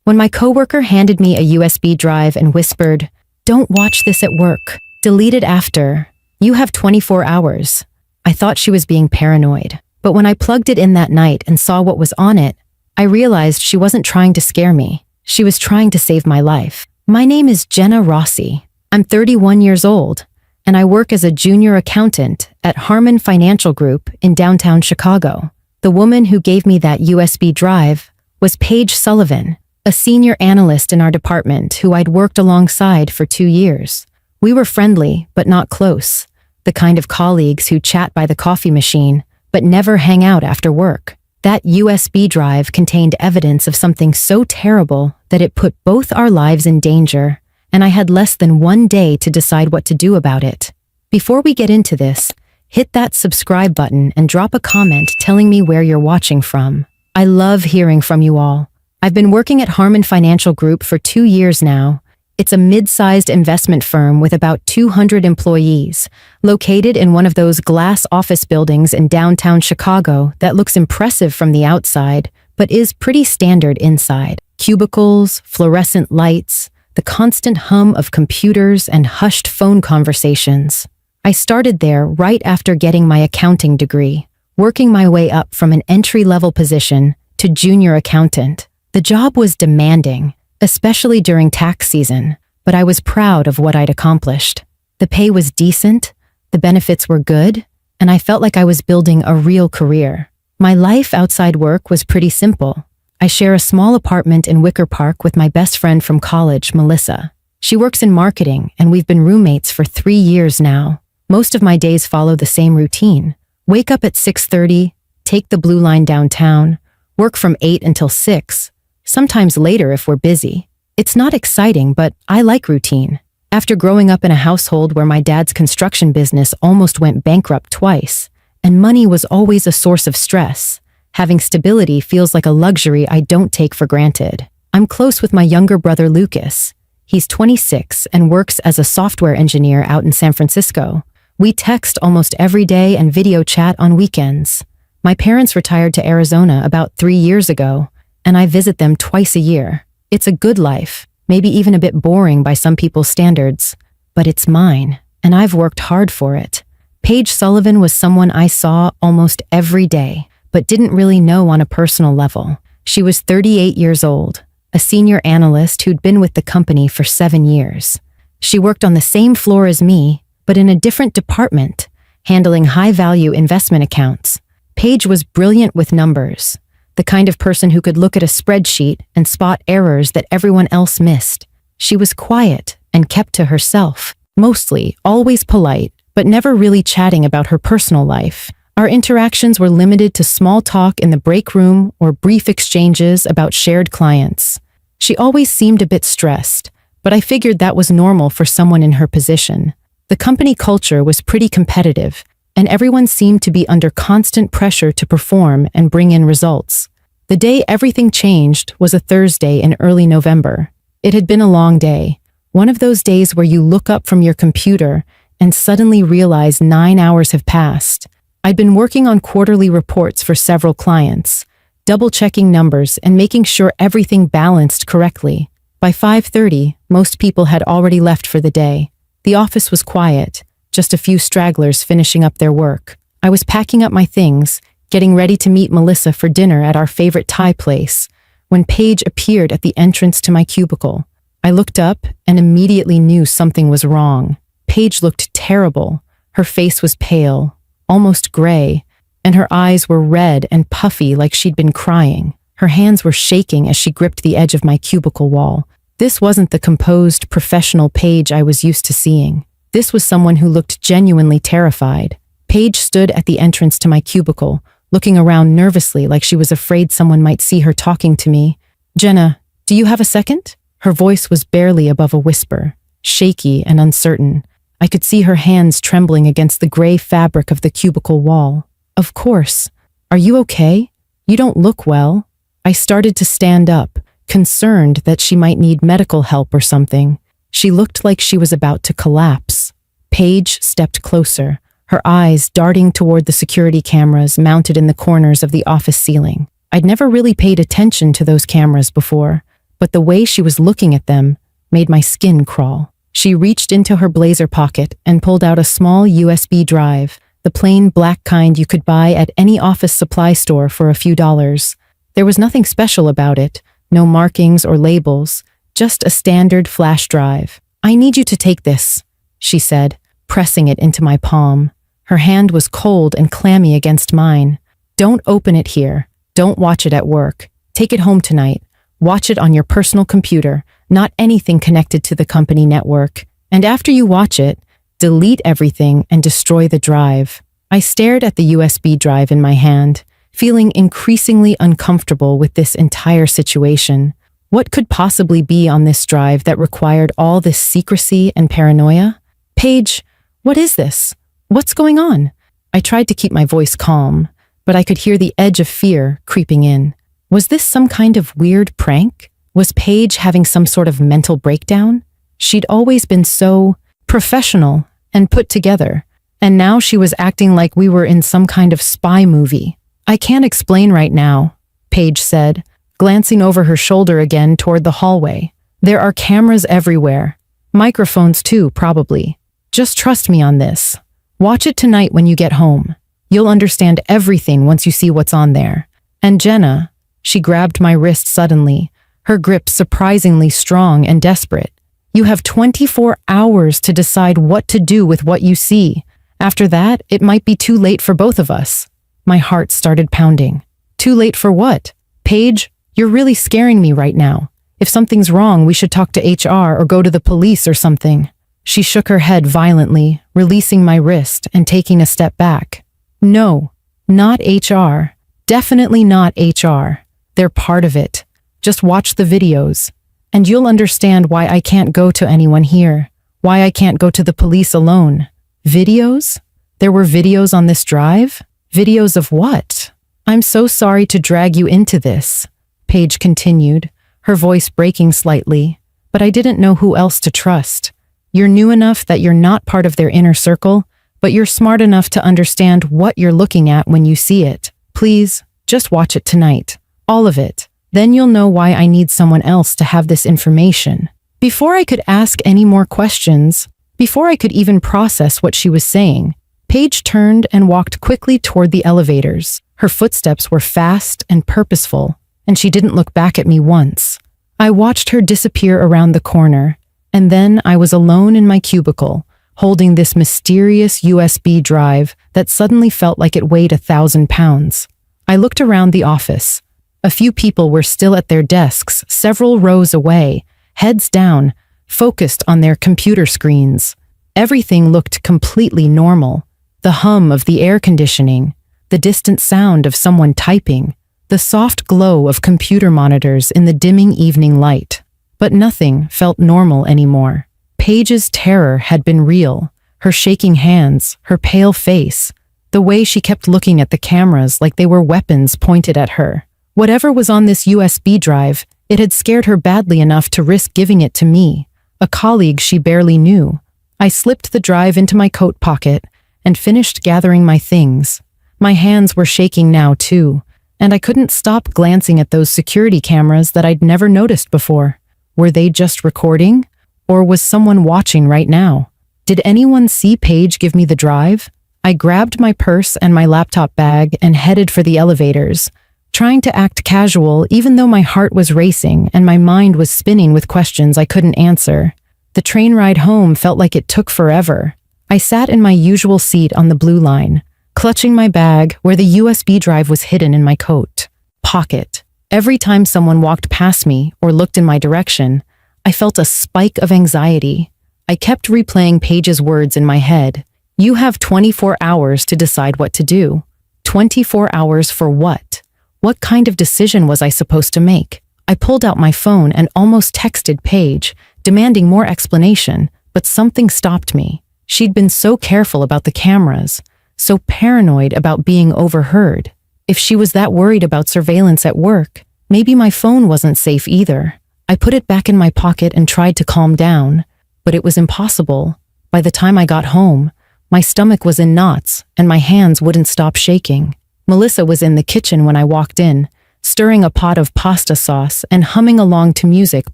when my coworker handed me a USB drive and whispered, "Don't watch this at work. Delete it after. You have 24 hours." I thought she was being paranoid. But when I plugged it in that night and saw what was on it, I realized she wasn't trying to scare me. She was trying to save my life. My name is Jenna Rossi. I'm 31 years old, and I work as a junior accountant at Harmon Financial Group in downtown Chicago. The woman who gave me that USB drive was Paige Sullivan, a senior analyst in our department who I'd worked alongside for 2 years. We were friendly, but not close, the kind of colleagues who chat by the coffee machine, but never hang out after work. That USB drive contained evidence of something so terrible that it put both our lives in danger, and I had less than 1 day to decide what to do about it. Before we get into this, hit that subscribe button and drop a comment telling me where you're watching from. I love hearing from you all. I've been working at Harmon Financial Group for 2 years now. It's a mid-sized investment firm with about 200 employees, located in one of those glass office buildings in downtown Chicago that looks impressive from the outside, but is pretty standard inside. Cubicles, fluorescent lights, the constant hum of computers and hushed phone conversations. I started there right after getting my accounting degree, working my way up from an entry-level position to junior accountant. The job was demanding, especially during tax season, but I was proud of what I'd accomplished. The pay was decent, the benefits were good, and I felt like I was building a real career. My life outside work was pretty simple. I share a small apartment in Wicker Park with my best friend from college, Melissa. She works in marketing, and we've been roommates for 3 years now. Most of my days follow the same routine. Wake up at 6:30, take the Blue Line downtown, work from 8 until 6, sometimes later if we're busy. It's not exciting, but I like routine. After growing up in a household where my dad's construction business almost went bankrupt twice, and money was always a source of stress, having stability feels like a luxury I don't take for granted. I'm close with my younger brother Lucas. He's 26 and works as a software engineer out in San Francisco. We text almost every day and video chat on weekends. My parents retired to Arizona about 3 years ago, and I visit them twice a year. It's a good life, maybe even a bit boring by some people's standards, but it's mine, and I've worked hard for it. Paige Sullivan was someone I saw almost every day, but didn't really know on a personal level. She was 38 years old, a senior analyst who'd been with the company for 7 years. She worked on the same floor as me, but in a different department, handling high-value investment accounts. Paige was brilliant with numbers, the kind of person who could look at a spreadsheet and spot errors that everyone else missed. She was quiet and kept to herself, mostly always polite, but never really chatting about her personal life. Our interactions were limited to small talk in the break room or brief exchanges about shared clients. She always seemed a bit stressed, but I figured that was normal for someone in her position. The company culture was pretty competitive, and everyone seemed to be under constant pressure to perform and bring in results. The day everything changed was a Thursday in early November. It had been a long day, one of those days where you look up from your computer and suddenly realize 9 hours have passed. I'd been working on quarterly reports for several clients, double-checking numbers and making sure everything balanced correctly. By 5:30, most people had already left for the day. The office was quiet, just a few stragglers finishing up their work. I was packing up my things, getting ready to meet Melissa for dinner at our favorite Thai place, when Paige appeared at the entrance to my cubicle. I looked up and immediately knew something was wrong. Paige looked terrible. Her face was pale, almost gray, and her eyes were red and puffy like she'd been crying. Her hands were shaking as she gripped the edge of my cubicle wall. This wasn't the composed, professional Paige I was used to seeing. This was someone who looked genuinely terrified. Paige stood at the entrance to my cubicle, looking around nervously like she was afraid someone might see her talking to me. "Jenna, do you have a second?" Her voice was barely above a whisper, shaky and uncertain. I could see her hands trembling against the gray fabric of the cubicle wall. "Of course. Are you okay? You don't look well." I started to stand up, concerned that she might need medical help or something. She looked like she was about to collapse. Paige stepped closer, her eyes darting toward the security cameras mounted in the corners of the office ceiling. I'd never really paid attention to those cameras before, but the way she was looking at them made my skin crawl. She reached into her blazer pocket and pulled out a small USB drive, the plain black kind you could buy at any office supply store for a few dollars. There was nothing special about it, no markings or labels, just a standard flash drive. "I need you to take this," she said, pressing it into my palm. Her hand was cold and clammy against mine. "Don't open it here. Don't watch it at work. Take it home tonight. Watch it on your personal computer, not anything connected to the company network. And after you watch it, delete everything and destroy the drive." I stared at the USB drive in my hand, feeling increasingly uncomfortable with this entire situation. What could possibly be on this drive that required all this secrecy and paranoia? "Paige, what is this? What's going on?" I tried to keep my voice calm, but I could hear the edge of fear creeping in. Was this some kind of weird prank? Was Paige having some sort of mental breakdown? She'd always been so professional and put together, and now she was acting like we were in some kind of spy movie. "I can't explain right now," Paige said, glancing over her shoulder again toward the hallway. "There are cameras everywhere. Microphones too, probably. Just trust me on this. Watch it tonight when you get home. You'll understand everything once you see what's on there. And Jenna," she grabbed my wrist suddenly, her grip surprisingly strong and desperate. "You have 24 hours to decide what to do with what you see. After that, it might be too late for both of us." My heart started pounding. "Too late for what? Paige, you're really scaring me right now. If something's wrong, we should talk to HR or go to the police or something." She shook her head violently, releasing my wrist and taking a step back. "No, not HR. Definitely not HR. They're part of it. Just watch the videos, and you'll understand why I can't go to anyone here, why I can't go to the police alone." Videos? There were videos on this drive? Videos of what? "I'm so sorry to drag you into this," Paige continued, her voice breaking slightly, "but I didn't know who else to trust. You're new enough that you're not part of their inner circle, but you're smart enough to understand what you're looking at when you see it. Please, just watch it tonight. All of it. Then you'll know why I need someone else to have this information." Before I could ask any more questions, before I could even process what she was saying, Paige turned and walked quickly toward the elevators. Her footsteps were fast and purposeful, and she didn't look back at me once. I watched her disappear around the corner, and then I was alone in my cubicle, holding this mysterious USB drive that suddenly felt like it weighed 1,000 pounds. I looked around the office. A few people were still at their desks, several rows away, heads down, focused on their computer screens. Everything looked completely normal. The hum of the air conditioning, the distant sound of someone typing, the soft glow of computer monitors in the dimming evening light. But nothing felt normal anymore. Paige's terror had been real. Her shaking hands, her pale face, the way she kept looking at the cameras like they were weapons pointed at her. Whatever was on this USB drive, it had scared her badly enough to risk giving it to me, a colleague she barely knew. I slipped the drive into my coat pocket and finished gathering my things. My hands were shaking now too, and I couldn't stop glancing at those security cameras that I'd never noticed before. Were they just recording? Or was someone watching right now? Did anyone see Paige give me the drive? I grabbed my purse and my laptop bag and headed for the elevators, trying to act casual even though my heart was racing and my mind was spinning with questions I couldn't answer. The train ride home felt like it took forever. I sat in my usual seat on the blue line, clutching my bag where the USB drive was hidden in my coat pocket. Every time someone walked past me or looked in my direction, I felt a spike of anxiety. I kept replaying Paige's words in my head. "You have 24 hours to decide what to do." 24 hours for what? What kind of decision was I supposed to make? I pulled out my phone and almost texted Paige, demanding more explanation, but something stopped me. She'd been so careful about the cameras, so paranoid about being overheard. If she was that worried about surveillance at work, maybe my phone wasn't safe either. I put it back in my pocket and tried to calm down, but it was impossible. By the time I got home, my stomach was in knots and my hands wouldn't stop shaking. Melissa was in the kitchen when I walked in, stirring a pot of pasta sauce and humming along to music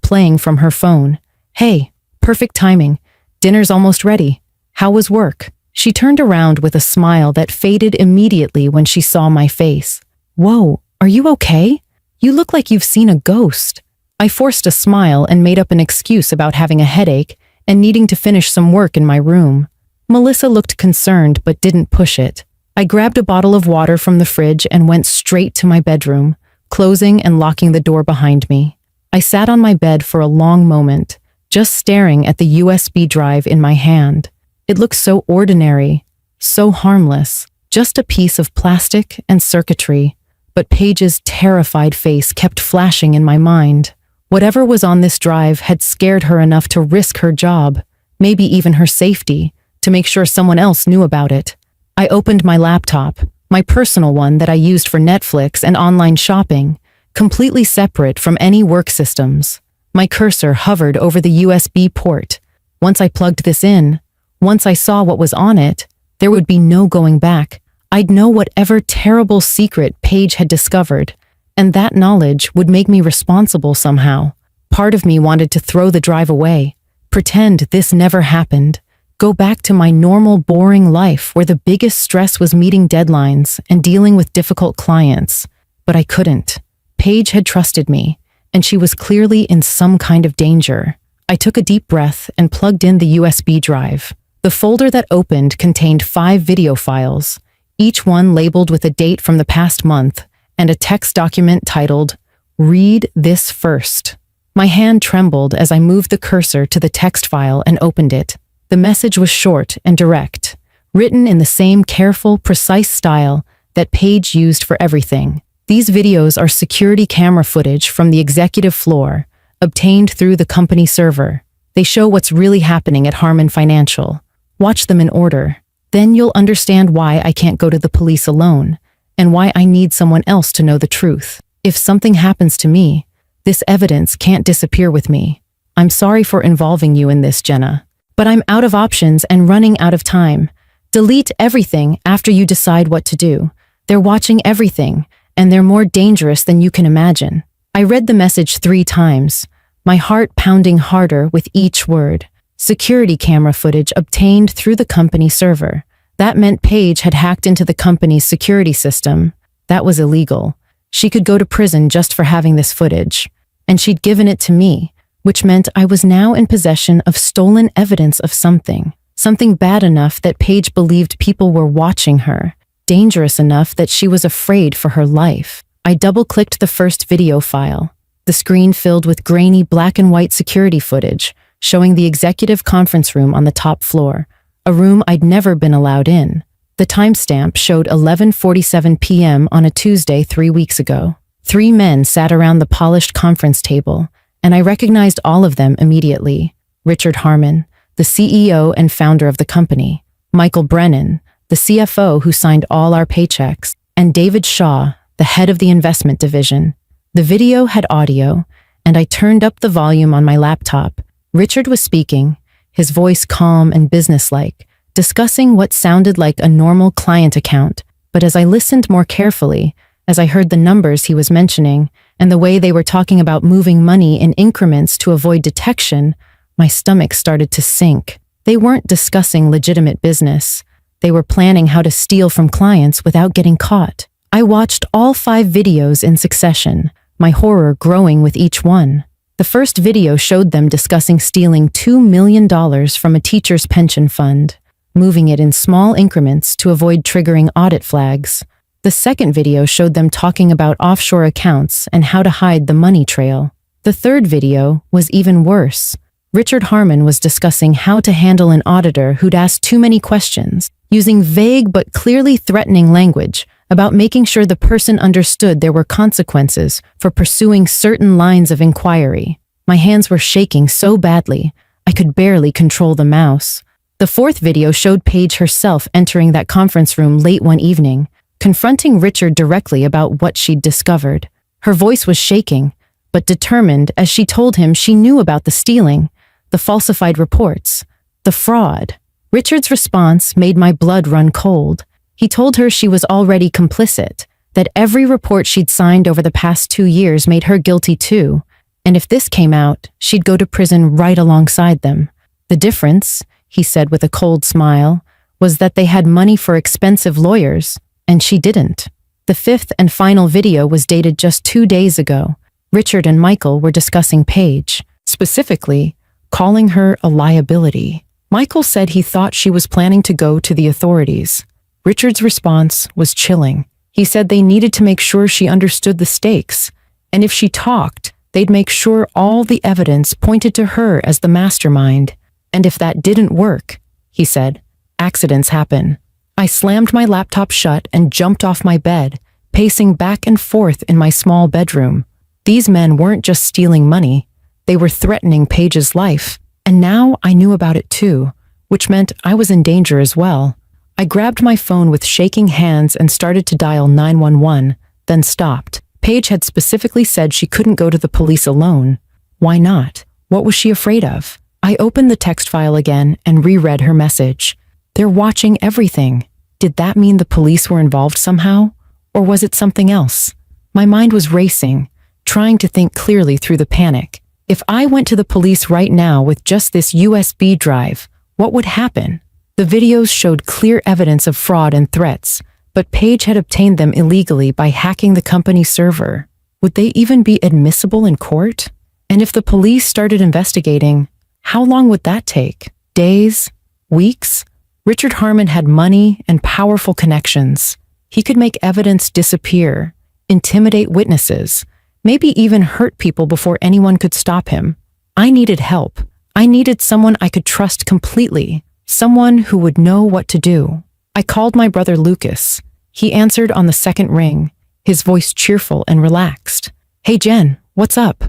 playing from her phone. "Hey, perfect timing. Dinner's almost ready. How was work?" She turned around with a smile that faded immediately when she saw my face. "Whoa, are you okay? You look like you've seen a ghost." I forced a smile and made up an excuse about having a headache and needing to finish some work in my room. Melissa looked concerned but didn't push it. I grabbed a bottle of water from the fridge and went straight to my bedroom, closing and locking the door behind me. I sat on my bed for a long moment, just staring at the USB drive in my hand. It looked so ordinary, so harmless, just a piece of plastic and circuitry. But Paige's terrified face kept flashing in my mind. Whatever was on this drive had scared her enough to risk her job, maybe even her safety, to make sure someone else knew about it. I opened my laptop, my personal one that I used for Netflix and online shopping, completely separate from any work systems. My cursor hovered over the USB port. Once I plugged this in, once I saw what was on it, there would be no going back. I'd know whatever terrible secret Paige had discovered, and that knowledge would make me responsible somehow. Part of me wanted to throw the drive away, pretend this never happened, go back to my normal, boring life where the biggest stress was meeting deadlines and dealing with difficult clients. But I couldn't. Paige had trusted me, and she was clearly in some kind of danger. I took a deep breath and plugged in the USB drive. The folder that opened contained 5 video files, each one labeled with a date from the past month, and a text document titled, "Read this first." My hand trembled as I moved the cursor to the text file and opened it. The message was short and direct, written in the same careful, precise style that Paige used for everything. "These videos are security camera footage from the executive floor, obtained through the company server. They show what's really happening at Harmon Financial. Watch them in order. Then you'll understand why I can't go to the police alone, and why I need someone else to know the truth. If something happens to me, this evidence can't disappear with me. I'm sorry for involving you in this, Jenna. But I'm out of options and running out of time. Delete everything after you decide what to do. They're watching everything, and they're more dangerous than you can imagine." I read the message 3 times, my heart pounding harder with each word. Security camera footage obtained through the company server. That meant Paige had hacked into the company's security system. That was illegal. She could go to prison just for having this footage. And she'd given it to me, which meant I was now in possession of stolen evidence of something. Something bad enough that Paige believed people were watching her. Dangerous enough that she was afraid for her life. I double-clicked the first video file. The screen filled with grainy black and white security footage, showing the executive conference room on the top floor, a room I'd never been allowed in. The timestamp showed 11:47 p.m. on a Tuesday 3 weeks ago. 3 men sat around the polished conference table, and I recognized all of them immediately. Richard Harmon, the CEO and founder of the company; Michael Brennan, the CFO who signed all our paychecks; and David Shaw, the head of the investment division. The video had audio, and I turned up the volume on my laptop. Richard was speaking, his voice calm and businesslike, discussing what sounded like a normal client account. But as I listened more carefully, as I heard the numbers he was mentioning, and the way they were talking about moving money in increments to avoid detection, my stomach started to sink. They weren't discussing legitimate business. They were planning how to steal from clients without getting caught. I watched all 5 videos in succession, my horror growing with each one. The first video showed them discussing stealing $2 million from a teacher's pension fund, moving it in small increments to avoid triggering audit flags. The second video showed them talking about offshore accounts and how to hide the money trail. The third video was even worse. Richard Harmon was discussing how to handle an auditor who'd asked too many questions, using vague but clearly threatening language about making sure the person understood there were consequences for pursuing certain lines of inquiry. My hands were shaking so badly, I could barely control the mouse. The fourth video showed Paige herself entering that conference room late one evening, confronting Richard directly about what she'd discovered. Her voice was shaking, but determined as she told him she knew about the stealing, the falsified reports, the fraud. Richard's response made my blood run cold. He told her she was already complicit, that every report she'd signed over the past 2 years made her guilty too, and if this came out, she'd go to prison right alongside them. The difference, he said with a cold smile, was that they had money for expensive lawyers, and she didn't. The fifth and final video was dated just 2 days ago. Richard and Michael were discussing Paige, specifically calling her a liability. Michael said he thought she was planning to go to the authorities. Richard's response was chilling. He said they needed to make sure she understood the stakes, and if she talked, they'd make sure all the evidence pointed to her as the mastermind. And if that didn't work, he said, accidents happen. I slammed my laptop shut and jumped off my bed, pacing back and forth in my small bedroom. These men weren't just stealing money, they were threatening Paige's life, and now I knew about it too, which meant I was in danger as well. I grabbed my phone with shaking hands and started to dial 911, then stopped. Paige had specifically said she couldn't go to the police alone. Why not? What was she afraid of? I opened the text file again and reread her message. They're watching everything. Did that mean the police were involved somehow? Or was it something else? My mind was racing, trying to think clearly through the panic. If I went to the police right now with just this USB drive, what would happen? The videos showed clear evidence of fraud and threats, but Paige had obtained them illegally by hacking the company's server. Would they even be admissible in court? And if the police started investigating, how long would that take? Days? Weeks? Richard Harmon had money and powerful connections. He could make evidence disappear, intimidate witnesses, maybe even hurt people before anyone could stop him. I needed help. I needed someone I could trust completely, someone who would know what to do. I called my brother Lucas. He answered on the second ring, his voice cheerful and relaxed. "Hey Jen, what's up?"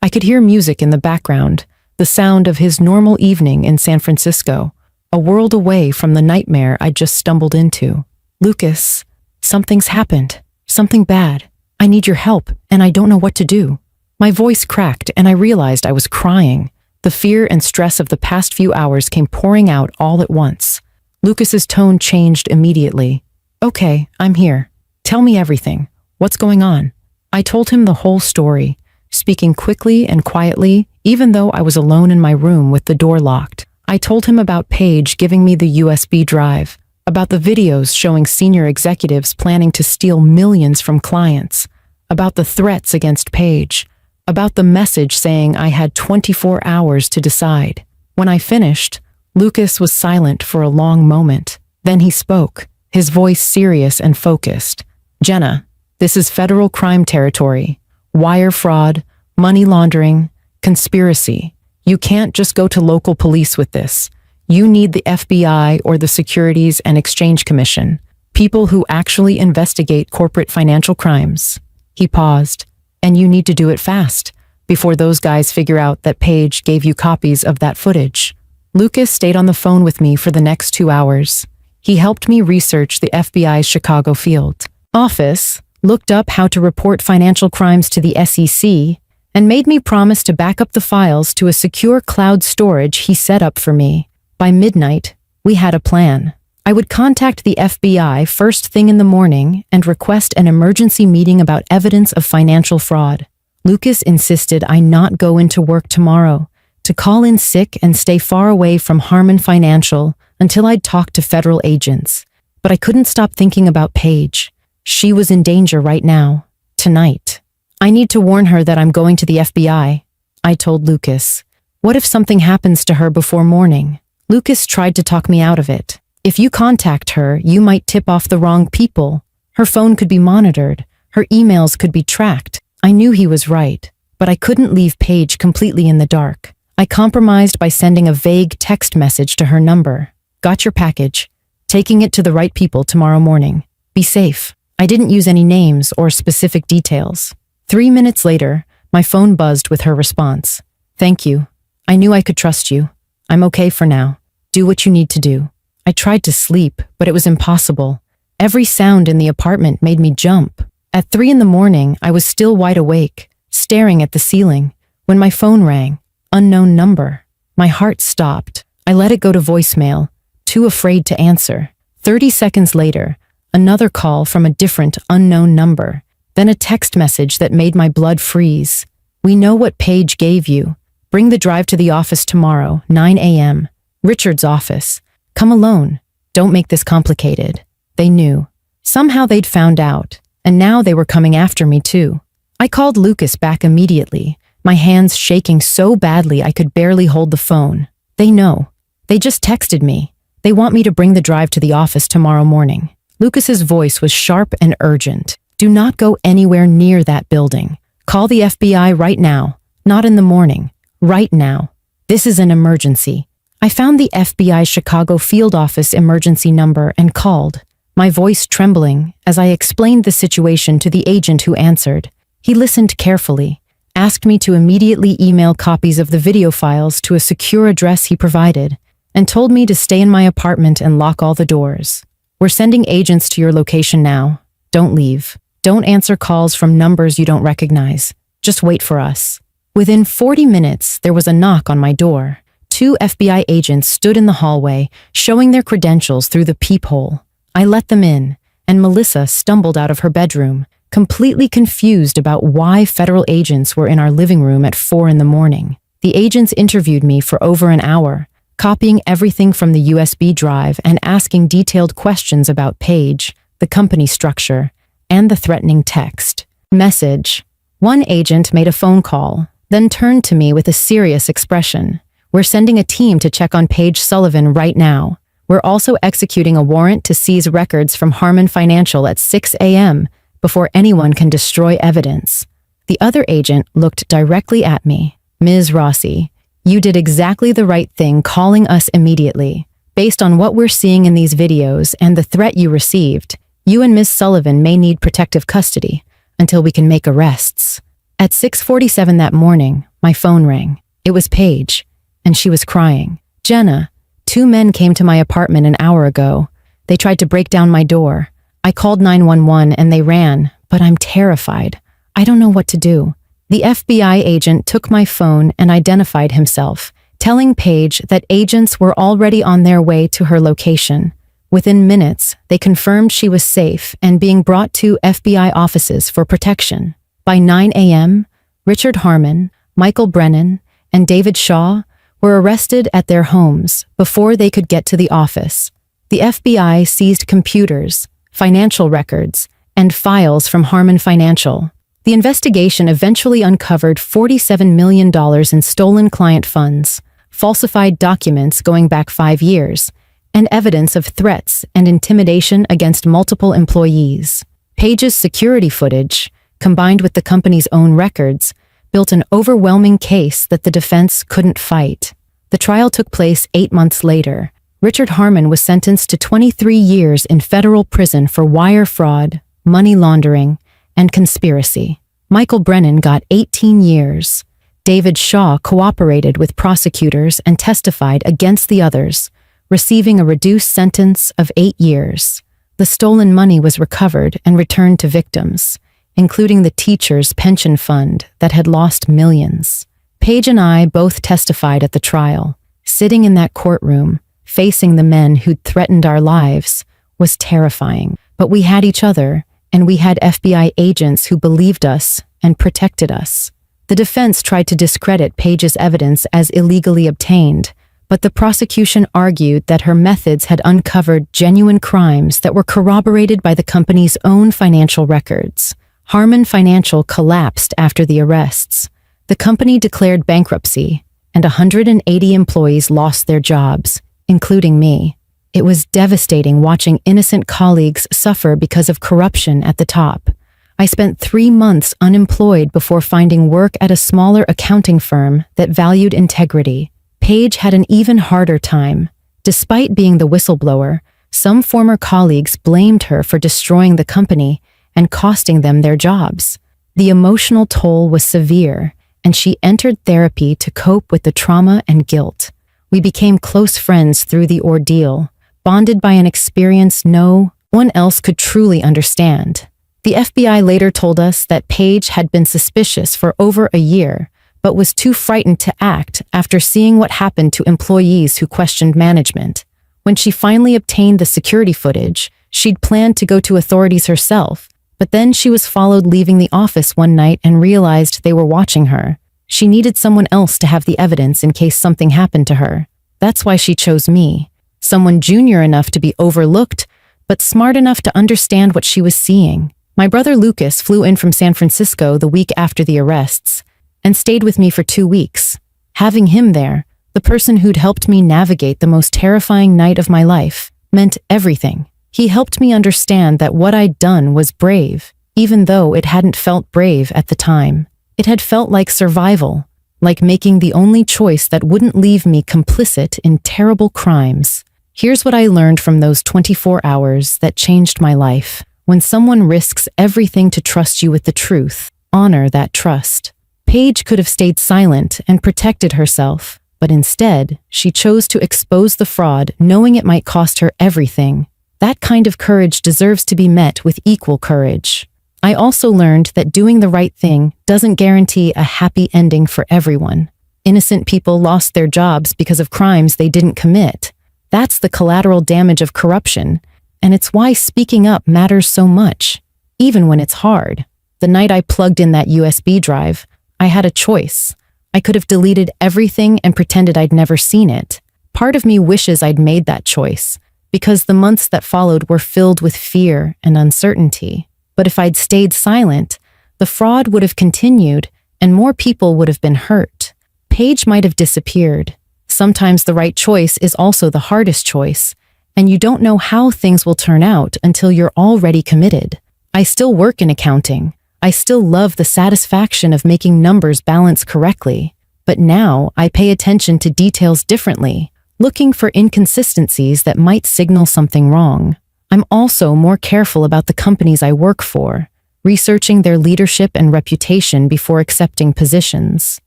I could hear music in the background, the sound of his normal evening in San Francisco, a world away from the nightmare I'd just stumbled into. "Lucas, something's happened. Something bad. I need your help, and I don't know what to do." My voice cracked, and I realized I was crying. The fear and stress of the past few hours came pouring out all at once. Lucas's tone changed immediately. "Okay, I'm here. Tell me everything. What's going on?" I told him the whole story, speaking quickly and quietly, even though I was alone in my room with the door locked. I told him about Paige giving me the USB drive, about the videos showing senior executives planning to steal millions from clients, about the threats against Paige, about the message saying I had 24 hours to decide. When I finished, Lucas was silent for a long moment. Then he spoke, his voice serious and focused. "Jenna, this is federal crime territory. Wire fraud, money laundering, conspiracy. You can't just go to local police with this. You need the FBI or the Securities and Exchange Commission, people who actually investigate corporate financial crimes." He paused. "And you need to do it fast, before those guys figure out that Paige gave you copies of that footage." Lucas stayed on the phone with me for the next 2 hours. He helped me research the FBI's Chicago field office, looked up how to report financial crimes to the SEC, and made me promise to back up the files to a secure cloud storage he set up for me. By midnight, we had a plan. I would contact the FBI first thing in the morning and request an emergency meeting about evidence of financial fraud. Lucas insisted I not go into work tomorrow, to call in sick and stay far away from Harmon Financial until I'd talked to federal agents. But I couldn't stop thinking about Paige. She was in danger right now, tonight. "I need to warn her that I'm going to the FBI," I told Lucas. "What if something happens to her before morning?" Lucas tried to talk me out of it. "If you contact her, you might tip off the wrong people. Her phone could be monitored. Her emails could be tracked." I knew he was right, but I couldn't leave Paige completely in the dark. I compromised by sending a vague text message to her number. "Got your package. Taking it to the right people tomorrow morning. Be safe." I didn't use any names or specific details. 3 minutes later, my phone buzzed with her response. "Thank you. I knew I could trust you. I'm okay for now. Do what you need to do." I tried to sleep, but it was impossible. Every sound in the apartment made me jump. At 3 in the morning, I was still wide awake, staring at the ceiling, when my phone rang. Unknown number. My heart stopped. I let it go to voicemail, too afraid to answer. 30 seconds later, Another call from a different, unknown number. Then a text message that made my blood freeze. "We know what Paige gave you. Bring the drive to the office tomorrow, 9 a.m. Richard's office. Come alone. Don't make this complicated." They knew. Somehow they'd found out, and now they were coming after me too. I called Lucas back immediately, my hands shaking so badly I could barely hold the phone. They know. They just texted me. They want me to bring the drive to the office tomorrow morning. Lucas's voice was sharp and urgent. "Do not go anywhere near that building. Call the FBI right now. Not in the morning. Right now. This is an emergency." I found the FBI Chicago field office emergency number and called, my voice trembling as I explained the situation to the agent who answered. He listened carefully, asked me to immediately email copies of the video files to a secure address he provided, and told me to stay in my apartment and lock all the doors. "We're sending agents to your location now. Don't leave. Don't answer calls from numbers you don't recognize. Just wait for us." Within 40 minutes, there was a knock on my door. 2 FBI agents stood in the hallway, showing their credentials through the peephole. I let them in, and Melissa stumbled out of her bedroom, completely confused about why federal agents were in our living room at 4 in the morning. The agents interviewed me for over an hour, copying everything from the USB drive and asking detailed questions about Paige, the company structure, and the threatening text message. One agent made a phone call, then turned to me with a serious expression. "We're sending a team to check on Paige Sullivan right now. We're also executing a warrant to seize records from Harmon Financial at 6 a.m. before anyone can destroy evidence." The other agent looked directly at me. "Ms. Rossi, you did exactly the right thing calling us immediately. Based on what we're seeing in these videos and the threat you received, you and Ms. Sullivan may need protective custody until we can make arrests." At 6:47 that morning, my phone rang. It was Paige, and she was crying. "Jenna, 2 men came to my apartment an hour ago. They tried to break down my door. I called 911 and they ran, but I'm terrified. I don't know what to do." The FBI agent took my phone and identified himself, telling Paige that agents were already on their way to her location. Within minutes, they confirmed she was safe and being brought to FBI offices for protection. By 9 a.m., Richard Harmon, Michael Brennan, and David Shaw were arrested at their homes before they could get to the office. The FBI seized computers, financial records, and files from Harmon Financial. The investigation eventually uncovered $47 million in stolen client funds, falsified documents going back 5 years, and evidence of threats and intimidation against multiple employees. Paige's security footage, combined with the company's own records, built an overwhelming case that the defense couldn't fight. The trial took place 8 months later. Richard Harmon was sentenced to 23 years in federal prison for wire fraud, money laundering, and conspiracy. Michael Brennan got 18 years. David Shaw cooperated with prosecutors and testified against the others, receiving a reduced sentence of 8 years. The stolen money was recovered and returned to victims, including the teachers' pension fund that had lost millions. Paige and I both testified at the trial. Sitting in that courtroom, facing the men who'd threatened our lives, was terrifying. But we had each other, and we had FBI agents who believed us and protected us. The defense tried to discredit Paige's evidence as illegally obtained, but the prosecution argued that her methods had uncovered genuine crimes that were corroborated by the company's own financial records. Harmon Financial collapsed after the arrests. The company declared bankruptcy, and 180 employees lost their jobs, including me. It was devastating watching innocent colleagues suffer because of corruption at the top. I spent 3 months unemployed before finding work at a smaller accounting firm that valued integrity. Paige had an even harder time. Despite being the whistleblower, some former colleagues blamed her for destroying the company and costing them their jobs. The emotional toll was severe, and she entered therapy to cope with the trauma and guilt. We became close friends through the ordeal, bonded by an experience no one else could truly understand. The FBI later told us that Paige had been suspicious for over a year, but was too frightened to act after seeing what happened to employees who questioned management. When she finally obtained the security footage, She'd planned to go to authorities herself, but then she was followed leaving the office one night and realized they were watching her. She needed someone else to have the evidence in case something happened to her. That's why she chose me. Someone junior enough to be overlooked, but smart enough to understand what she was seeing. My brother Lucas flew in from San Francisco the week after the arrests and stayed with me for 2 weeks. Having him there, the person who'd helped me navigate the most terrifying night of my life, meant everything. He helped me understand that what I'd done was brave, even though it hadn't felt brave at the time. It had felt like survival, like making the only choice that wouldn't leave me complicit in terrible crimes. Here's what I learned from those 24 hours that changed my life. When someone risks everything to trust you with the truth, honor that trust. Paige could have stayed silent and protected herself, but instead, she chose to expose the fraud knowing it might cost her everything. That kind of courage deserves to be met with equal courage. I also learned that doing the right thing doesn't guarantee a happy ending for everyone. Innocent people lost their jobs because of crimes they didn't commit. That's the collateral damage of corruption, and it's why speaking up matters so much, even when it's hard. The night I plugged in that USB drive, I had a choice. I could have deleted everything and pretended I'd never seen it. Part of me wishes I'd made that choice, because the months that followed were filled with fear and uncertainty. But if I'd stayed silent, the fraud would have continued and more people would have been hurt. Paige might have disappeared. Sometimes the right choice is also the hardest choice, and you don't know how things will turn out until you're already committed. I still work in accounting. I still love the satisfaction of making numbers balance correctly, but now I pay attention to details differently, looking for inconsistencies that might signal something wrong. I'm also more careful about the companies I work for, researching their leadership and reputation before accepting positions.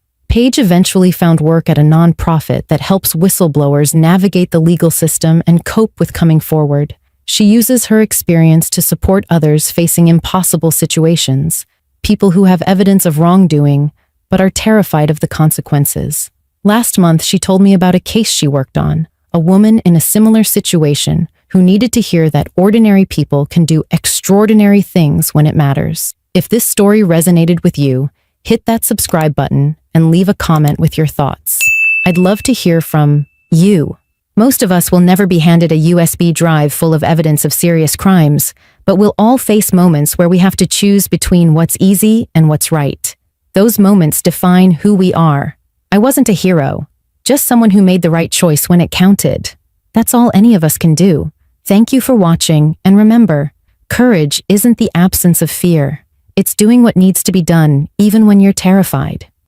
Paige eventually found work at a nonprofit that helps whistleblowers navigate the legal system and cope with coming forward. She uses her experience to support others facing impossible situations, people who have evidence of wrongdoing but are terrified of the consequences. Last month, she told me about a case she worked on, a woman in a similar situation who needed to hear that ordinary people can do extraordinary things when it matters. If this story resonated with you, hit that subscribe button and leave a comment with your thoughts. I'd love to hear from you. Most of us will never be handed a USB drive full of evidence of serious crimes, but we'll all face moments where we have to choose between what's easy and what's right. Those moments define who we are. I wasn't a hero, just someone who made the right choice when it counted. That's all any of us can do. Thank you for watching, and remember, courage isn't the absence of fear. It's doing what needs to be done, even when you're terrified.